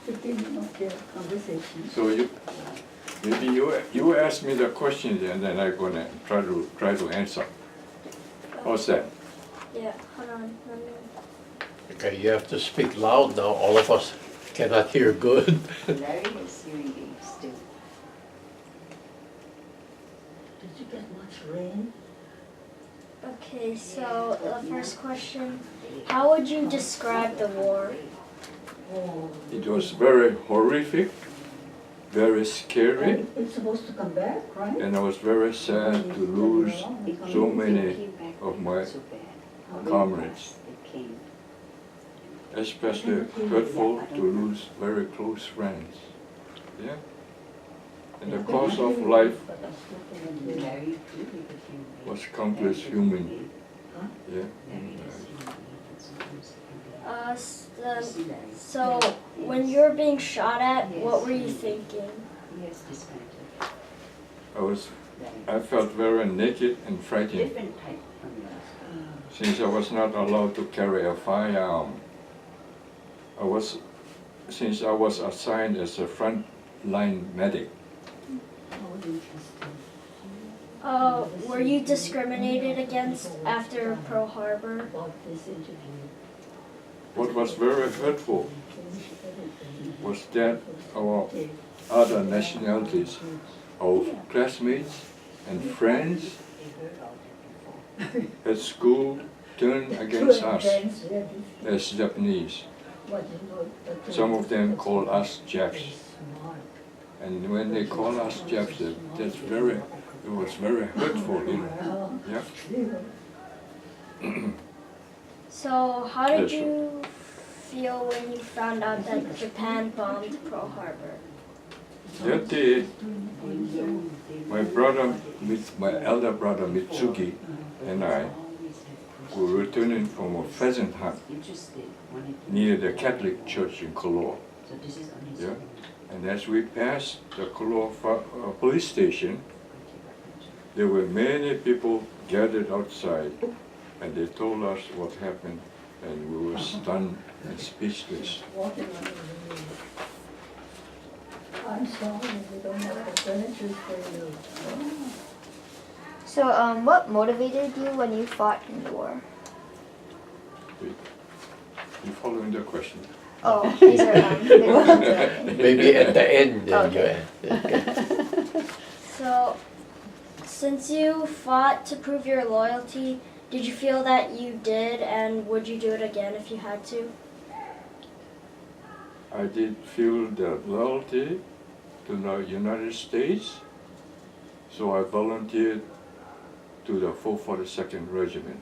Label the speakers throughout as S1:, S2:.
S1: conversation.
S2: So maybe you ask me the questions and then I'm gonna try to answer. How's that?
S3: Yeah, hold on. Let me...
S4: Okay, you have to speak loud now, all of us cannot hear good.
S1: Larry has hearing aids too.
S5: Did you get much rain?
S3: Okay, so the first question, how would you describe the war?
S5: Oh.
S2: It was very horrific, very scary,
S5: And it's supposed to come back, right?
S2: and I was very sad to lose so many of my comrades. Especially hurtful to lose very close friends. Yeah? And the cost of life was countless human. Yeah?
S3: So when you were being shot at, what were you thinking?
S2: I felt very naked and frightened since I was not allowed to carry a firearm. Since I was assigned as a front-line medic.
S3: Were you discriminated against after Pearl Harbor?
S2: What was very hurtful was that our other nationalities, our classmates and friends at school turned against us as Japanese. Some of them call us Japs. And when they call us Japs, it was very hurtful, you know. Yeah?
S3: So how did you feel when you found out that Japan bombed Pearl Harbor?
S2: That day, my elder brother Mitsuki and I were returning from a pheasant hunt near the Catholic church in Koloa. Yeah? And as we passed the Koloa police station, there were many people gathered outside, and they told us what happened, and we were stunned and speechless.
S5: I'm sorry, we don't have the furniture for you.
S6: So, what motivated you when you fought in the war?
S2: You following the question?
S6: Oh, these are
S4: Maybe at the end then
S6: Okay.
S4: you okay.
S3: So, since you fought to prove your loyalty, did you feel that you did, and would you do it again if you had to?
S2: I did feel the loyalty to the United States, so I volunteered to the 442nd Regiment.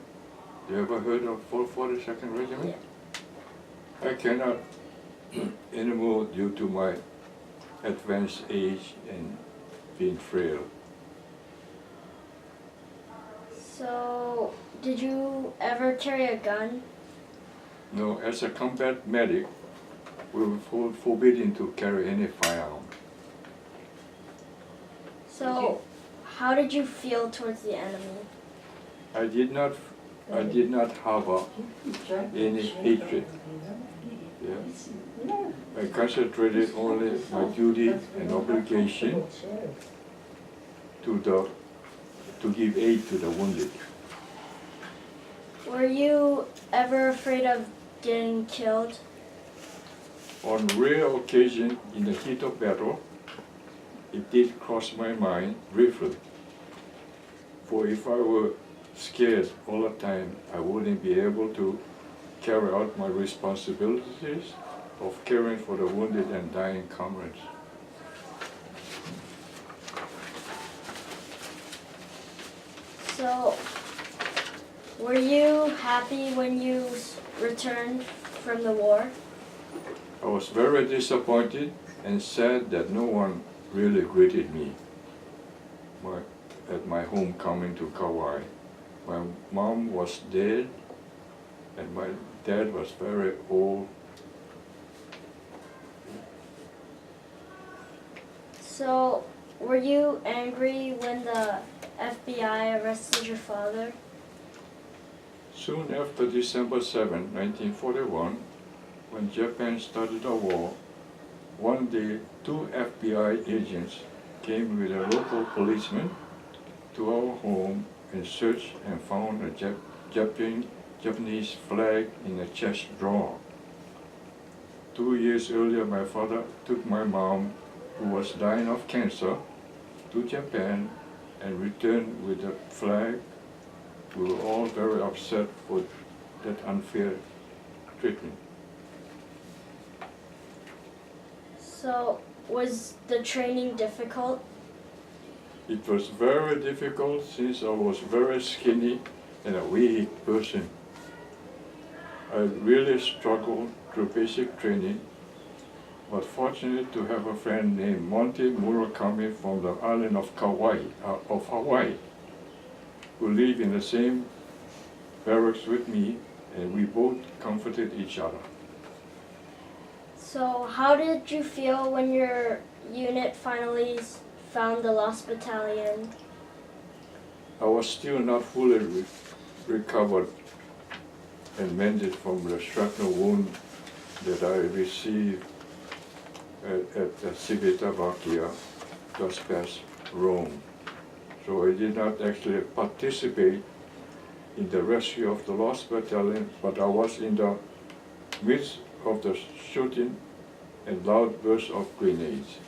S2: You ever heard of 442nd Regiment? Yeah. I cannot anymore due to my advanced age and being frail.
S3: So, did you ever carry a gun?
S2: No, as a combat medic, we were forbidden to carry any firearm.
S3: So, how did you feel towards the enemy?
S2: I did not harbor any hatred. Yeah. I concentrated only my duty and obligation to give aid to the wounded.
S3: Were you ever afraid of getting killed?
S2: On rare occasion in the heat of battle, it did cross my mind briefly. For if I were scared all the time, I wouldn't be able to carry out my responsibilities of caring for the wounded and dying comrades.
S3: So, were you happy when you returned from the war?
S2: I was very disappointed and sad that no one really greeted me at my homecoming to Kauai. My mom was dead and my dad was very old.
S3: So, were you angry when the FBI arrested your father?
S2: Soon after December 7, 1941, when Japan started a war, one day 2 FBI agents came with a local policeman to our home and searched and found a Japanese flag in a chest drawer. 2 years earlier, my father took my mom, who was dying of cancer, to Japan and returned with the flag. We were all very upset for that unfair treatment.
S3: So, was the training difficult?
S2: It was very difficult since I was very skinny and a weak person. I really struggled through basic training, but fortunate to have a friend named Monty Murakami from the island of Hawaii, who lived in the same barracks with me, and we both comforted each other.
S3: So, how did you feel when your unit finally found the lost battalion?
S2: I was still not fully recovered and mended from the shrapnel wound that I received at Civitavecchia, just past Rome. So I did not actually participate in the rescue of the lost battalion, but I was in the midst of the shooting and loud bursts of grenades.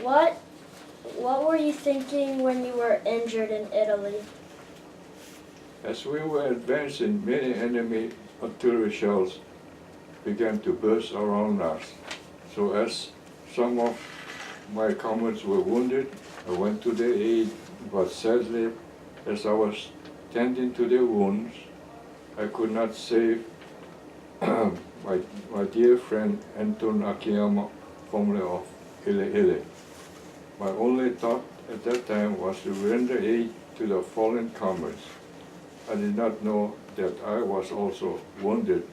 S3: What were you thinking when you were injured in Italy?
S2: As we were advancing, many enemy artillery shells began to burst around us. So as some of my comrades were wounded, I went to their aid, but sadly, as I was tending to their wounds, I could not save my dear friend Anton Akiyama, formerly of Ile. My only thought at that time was to render aid to the fallen comrades. I did not know that I was also wounded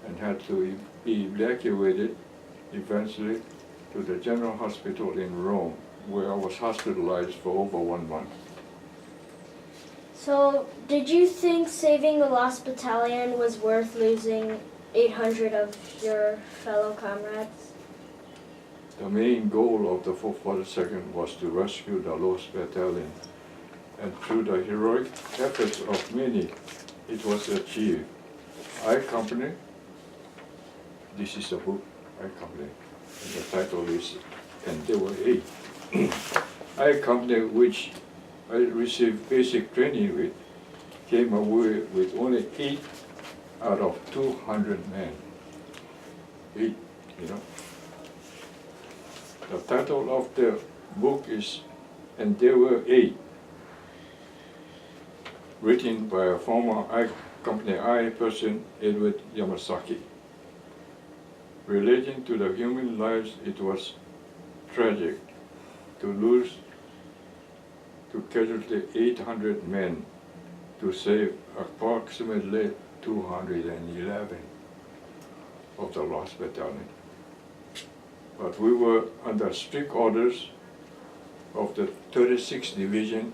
S2: and had to be evacuated eventually to the General Hospital in Rome, where I was hospitalized for over 1 month.
S3: So, did you think saving the lost battalion was worth losing 800 of your fellow comrades?
S2: The main goal of the 442nd was to rescue the lost battalion, and through the heroic efforts of many, it was achieved. I Company, this is the book, I Company, and the title is, and there were 8. I Company, which I received basic training with, came away with only 8 out of 200 men. 8, you know. The title of the book is And There Were 8, written by a former Company I person, Edward Yamasaki. Relating to the human lives, it was tragic to casualty 800 men to save approximately 211 of the lost battalion. But we were under strict orders of the 36th Division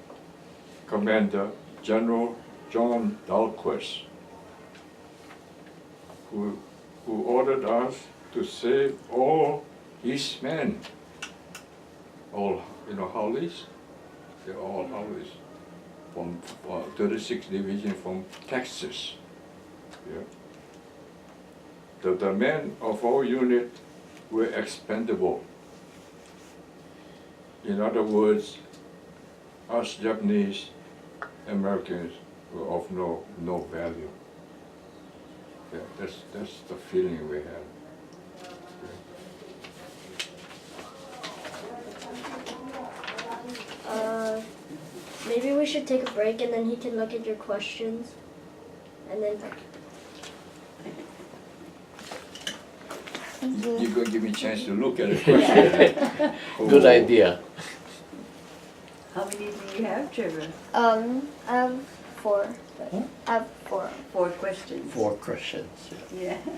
S2: Commander, General John Dahlquist, who ordered us to save all his men. All, Howleys? They're all Howleys from 36th Division from Texas. Yeah. The men of our unit were expendable. In other words, us Japanese Americans were of no value. Yeah, that's the feeling we had.
S3: Maybe we should take a break and then he can look at your questions. And then
S6: Thank you.
S2: You're going to give me a chance to look at it.
S4: Good idea.
S1: How many do you have, Trevor?
S6: I have 4.
S4: Huh?
S6: I have 4.
S1: 4 questions.
S4: 4 questions. Yeah.
S1: Yeah.